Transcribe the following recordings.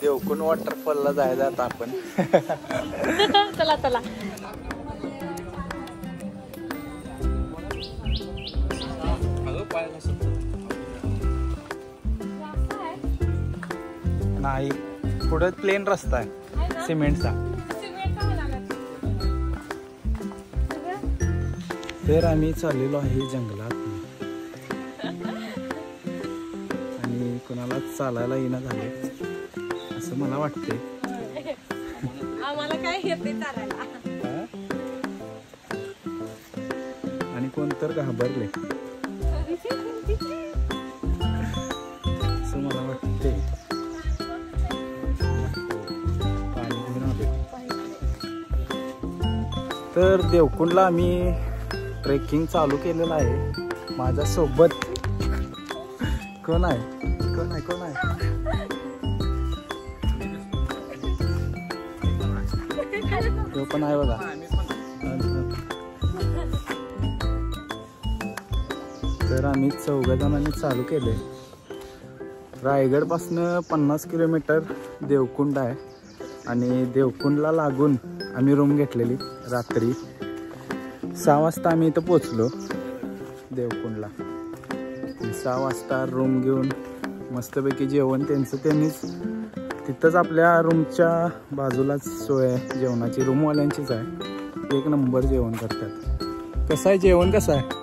देवकुंड वॉटरफॉलला जायचं आता आपण. चला चला. नाही पुढे प्लेन रस्ता आहे सिमेंटचा. तर आम्ही चाललेलो आहे जंगलात आणि कुणाला चालायला येणं झाले असं मला वाटते. आम्हाला काय येत नाही चालायला. आणि कोण तर घाबरले असं मला वाटते. पाणी घेऊन आले. तर देवकुंडला आम्ही ट्रेकिंग चालू केलेलं आहे. माझ्यासोबत कोण आहे कोण आहे कोण आहे. तो पण आहे बघा. तर आम्ही 4 जणांनी चालू केले. रायगड पासून 50 किलोमीटर देवकुंड आहे आणि देवकुंडला लागून आम्ही रूम घेतलेली. रात्री 6 वाजता आम्ही इथं पोचलो देवकुंडला. 6 वाजता रूम घेऊन मस्तपैकी जेवण त्यांनीच तिथंच आपल्या रूमच्या बाजूलाच सोय आहे जेवणाची. रूमवाल्यांचीच आहे. 1 नंबर जेवण करतात. कसं आहे जेवण कसं आहे.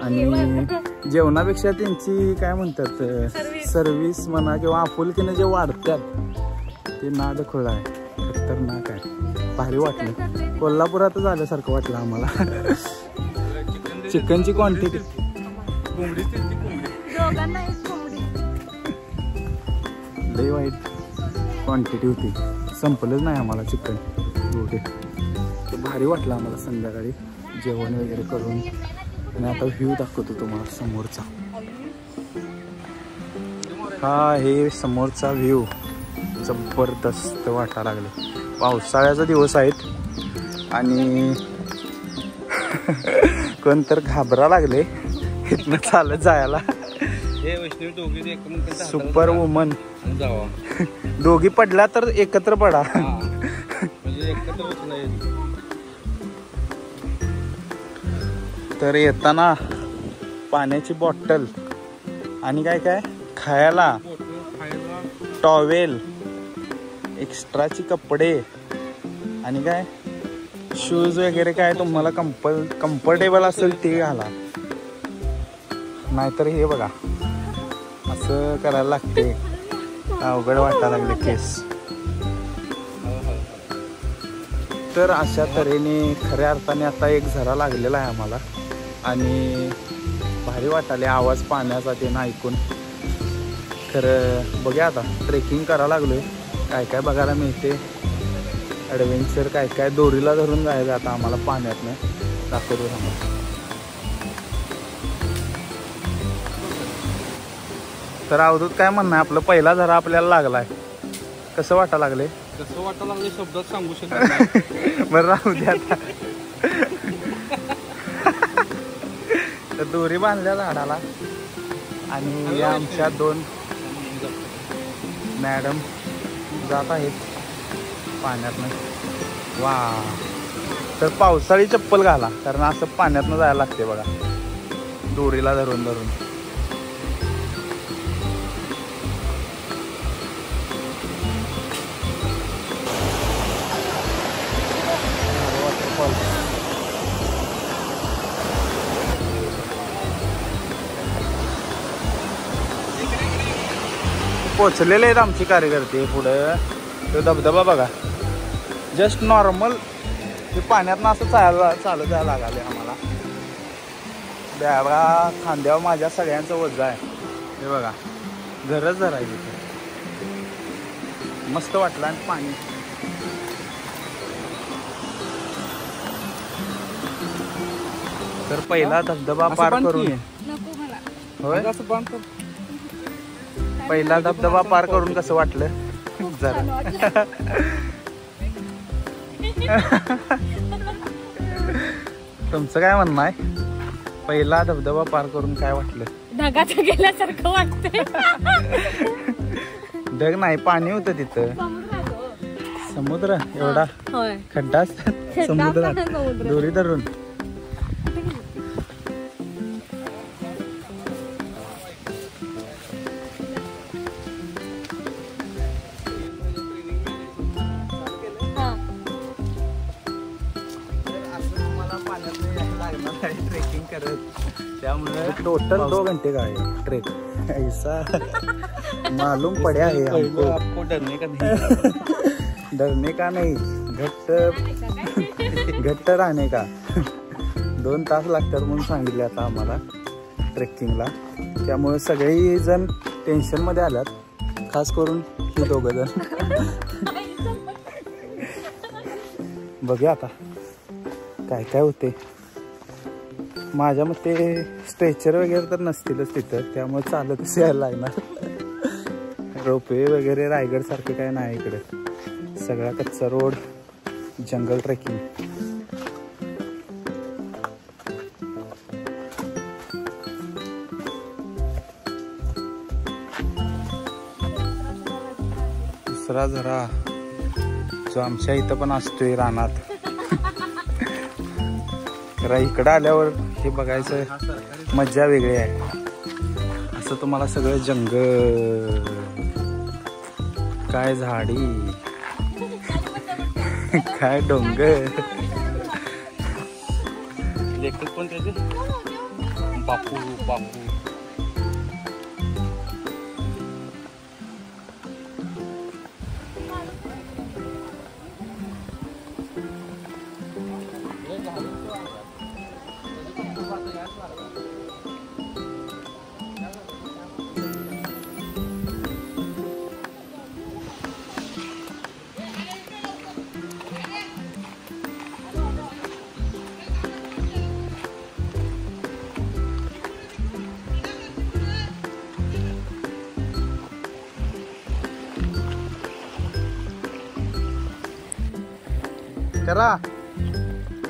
आणि जेवणापेक्षा त्यांची काय म्हणतात सर्विस म्हणा किंवा आपुलकीने जे वाढतात ते नाद खुळा आहे. खतरनाक आहे. भारी वाटलं. कोल्हापुरातच आल्यासारखं वाटलं आम्हाला. चिकनची क्वांटिटी लई वाईट क्वांटिटी होती. संपलंच नाही आम्हाला चिकन. भारी वाटलं आम्हाला संध्याकाळी जेवण वगैरे करून. आणि आता व्ह्यू दाखवतो तुम्हाला समोरचा. हा हे समोरचा व्ह्यू जबरदस्त वाटायला लागले. पावसाळ्याचा दिवस आहेत आणि कोण तर घाबरा लागले इथनं चालत जायला. सुपर वुमन दोघी पडला तर एकत्र पडा. तर येताना पाण्याची बॉटल आणि काय काय खायला टॉवेल एक्स्ट्राची कपडे आणि काय शूज वगैरे काय तुम्हाला कम्फर्टेबल असेल ते घाला. नाहीतर हे बघा असं करायला लागते. अवघड वाटायला लागले केस. तर अशा तऱ्हेने खऱ्या अर्थाने आता एक झरा लागलेला आहे आम्हाला आणि भारी वाटाले आवाज पाण्याचा ते ना ऐकून. खरं बघूया आता ट्रेकिंग करायला लागलोय. काय काय बघायला मिळते ॲडव्हेंचर, काय काय दोरीला धरून जायचं आता आम्हाला पाण्यातनं. दाखवतो आम्हाला. तर अवधूत काय म्हणणं आहे आपलं? पहिला झरा आपल्याला लागलाय, कसं वाटा लागले? कसं वाटायला लागले शब्दात सांगू शकत नाही. बरं राहू दे आता. तर दोरी बांधल्या झाडाला आणि आमच्या 2 मॅडम जात आहेत पाण्यातनं. वा, तर पावसाळी चप्पल घाला कारण असं पाण्यातनं जायला लागते बघा दोरीला धरून धरून. पोचलेले आहेत आमचे कार्यकर्ते. पुढं तो धबधबा बघा, जस्ट नॉर्मल ते पाण्यातनं असं चालत जायला लागले आम्हाला. बघा खांद्यावर माझ्या सगळ्यांचं वजा आहे. हे बघा घरच धरायची. मस्त वाटलं आणि पाणी. तर पहिला धबधबा पार करून, होय पहिला धबधबा पार करून कसं वाटलं जरा? तुमचं काय म्हणणं आहे? पहिला धबधबा पार करून काय वाटलं? ढगात गेल्यासारखं वाटतंय. ढग नाही, पाणी होतं तिथं. समुद्र एवढा खड्डा समुद्रात दोरी धरून. ट्रेकिंग करत त्यामुळे टोटल 2 घंटे का है ट्रेक. ऐसा मालूम पड़ा है हमको. डरने का नहीं, डरने का नहीं, घट्ट राहणे का. 2 तास लागतात म्हणून सांगितले आता आम्हाला ट्रेकिंगला. त्यामुळे सगळी जण टेन्शन मध्ये आल्यात, खास करून हे 2 जण. बघूया आता काय काय होते. माझ्या मते स्ट्रेचर वगैरे तर नसतीलच तिथं, त्यामुळे चालतच यायला लागणार. रोपवे वगैरे रायगड सारखं काय नाही इकडे. सगळा कच्चा रोड, जंगल ट्रेकिंग. दुसरा झरा जो आमच्या इथं पण असतोय रानात. तर इकडं आल्यावर हे बघायचं मजा वेगळी आहे. असं तुम्हाला सगळं जंगल, काय झाडी, काय डोंगर. लेखक पण त्याचे बापू बापू. करा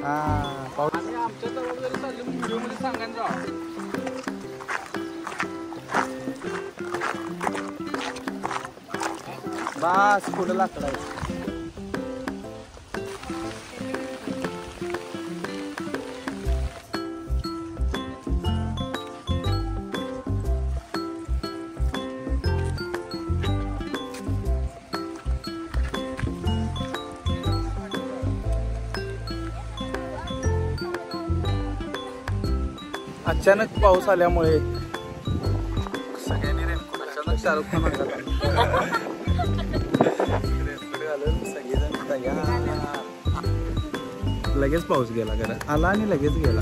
आमच्या जबाबदारी चालली व्हिडिओ मध्ये सांगायला जा. बस पुढे लाकडा. अचानक पाऊस आल्यामुळे सगळ्यांनी अचानक शाहरुख खान घालून सगळेजण तयार. लगेच पाऊस गेला, घरात आला आणि लगेच गेला.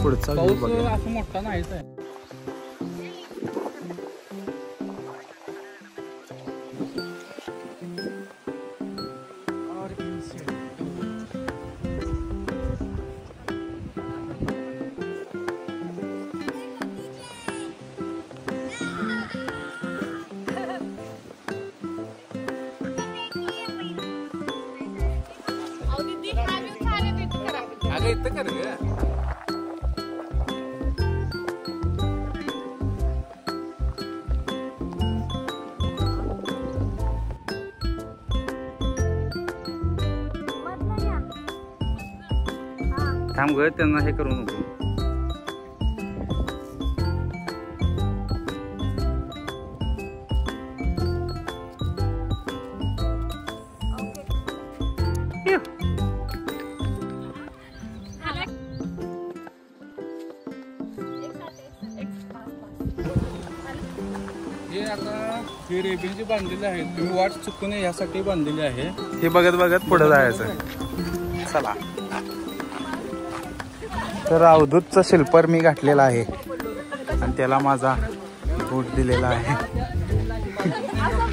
पुढचा पाऊस असं मोठा नाहीच आहे. अगं इथं कर ग. थांब ग त्यांना हे करू नको. हे आता हे रेबिनची बांधलेली आहे. तुम्ही वाट चुकू नये यासाठी बांधलेली आहे. हे बघत बघत पुढे जायचं. चला. तर अवधूतचं शिल्पर मी घातलेला आहे आणि त्याला माझा बूट दिलेला आहे.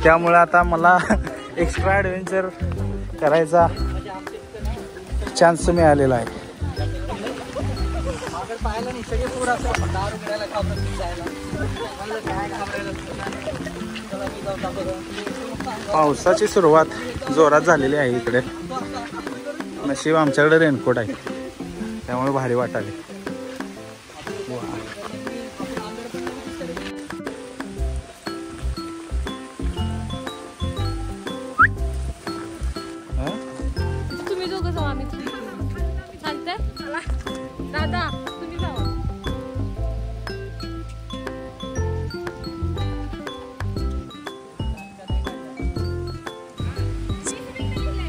त्यामुळे आता मला एक्स्ट्रा ॲडव्हेंचर करायचा चान्स मिळालेला आहे. पावसाची सुरुवात जोरात झालेली आहे इकडे. नशीब आमच्याकडे रेनकोट आहे त्यामुळे भारी वाटाले. तुम्ही दोघं जाऊ आम्ही चालतंय. दादा तुम्ही जाऊ.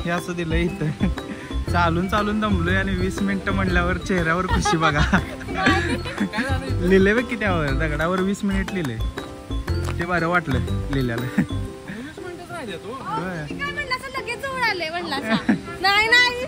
हे असं दिलं इथं. चालून चालून दमलोय आणि 20 मिनिटं म्हणल्यावर चेहऱ्यावर खुशी बघा. लिहिले बघ की त्यावर दगडावर 20 मिनिट लिहिले. ते बरं वाटलं लिहिल्याला. काय म्हणला लगेच जवळ आले म्हणला. नाही नाही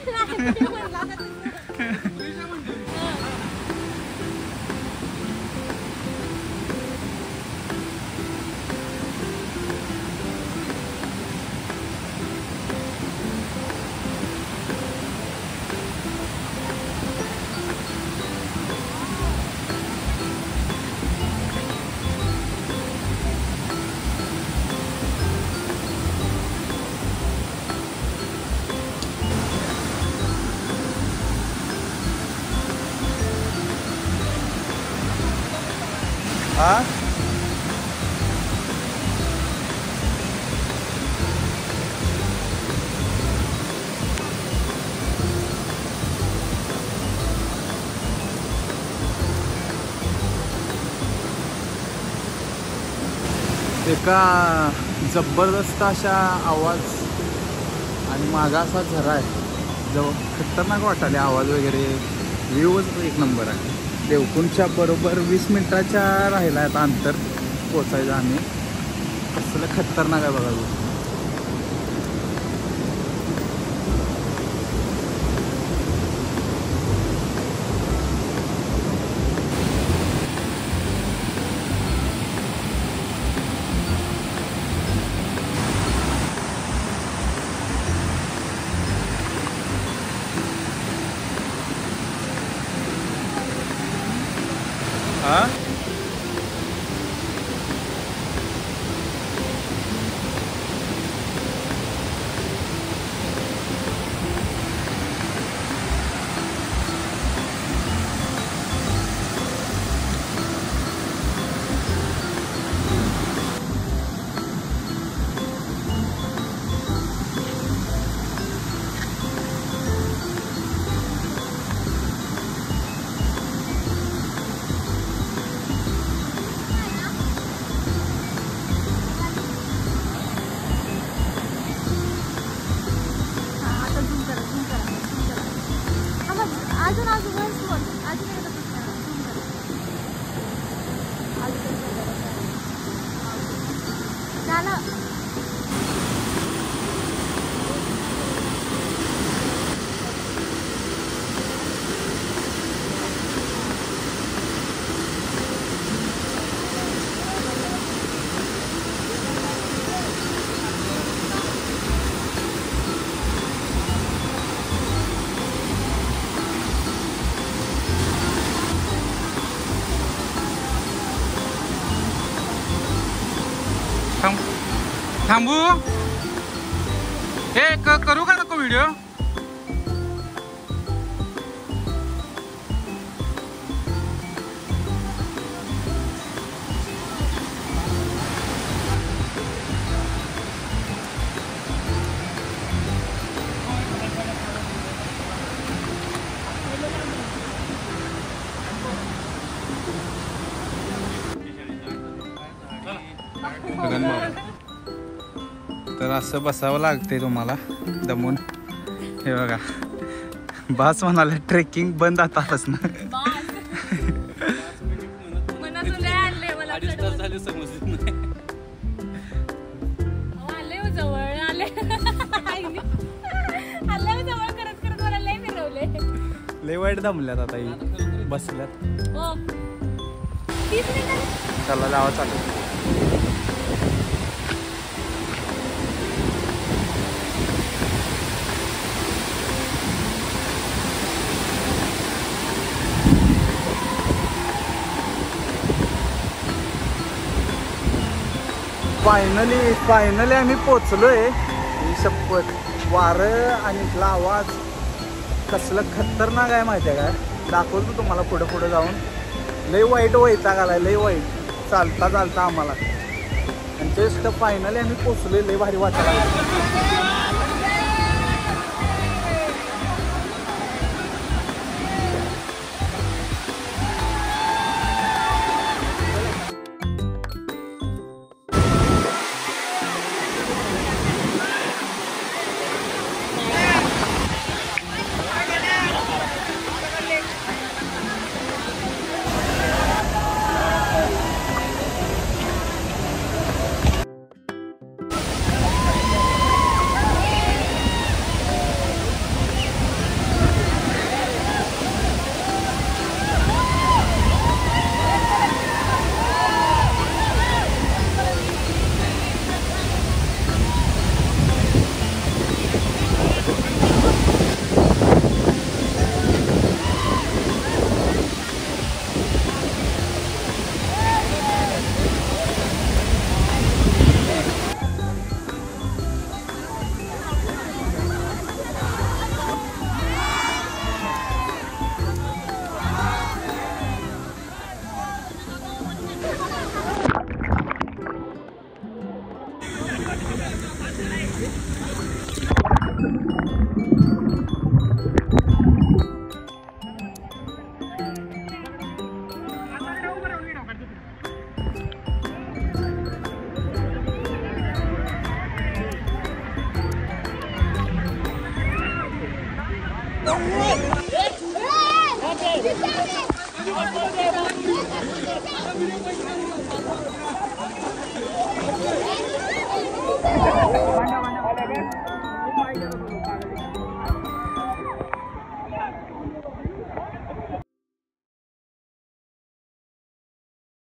हा. एका जबरदस्त अशा आवाज आणि मागा असा झरा आहे. जवळ खतरनाक वाटाले आवाज वगैरे. व्ह्यूच एक नंबर आहे. देवकुंडच्या बरोबर 20 मिनिटाच्या राहिला आहे आता अंतर पोचायचं आम्ही. कसलं खतरनाक आहे बघा. हा. थांबू. हे करू का नको व्हिडिओ. तर असं बसावं लागते तुम्हाला दमून. हे बघा बास म्हणाले ट्रेकिंग बंद आतापासून. अडीच तास झाले समजत नाही. आले जवळ आले आले जवळ करत करत मला लय फिरवले. लय वाईट दमल्यात आता ही बसल्यात. हो 30 मिनिटं. चला जावा चालू. फायनली आम्ही पोचलोय. ही शपथ वारं आणि इथला आवाज कसलं खतरनाक आहे माहिती आहे काय. दाखवतो तुम्हाला पुढे जाऊन. लय वाईट वैताग आलाय लय वाईट चालता आम्हाला. आणि जस्ट फायनली आम्ही पोचलोय. लय भारी वाटायला.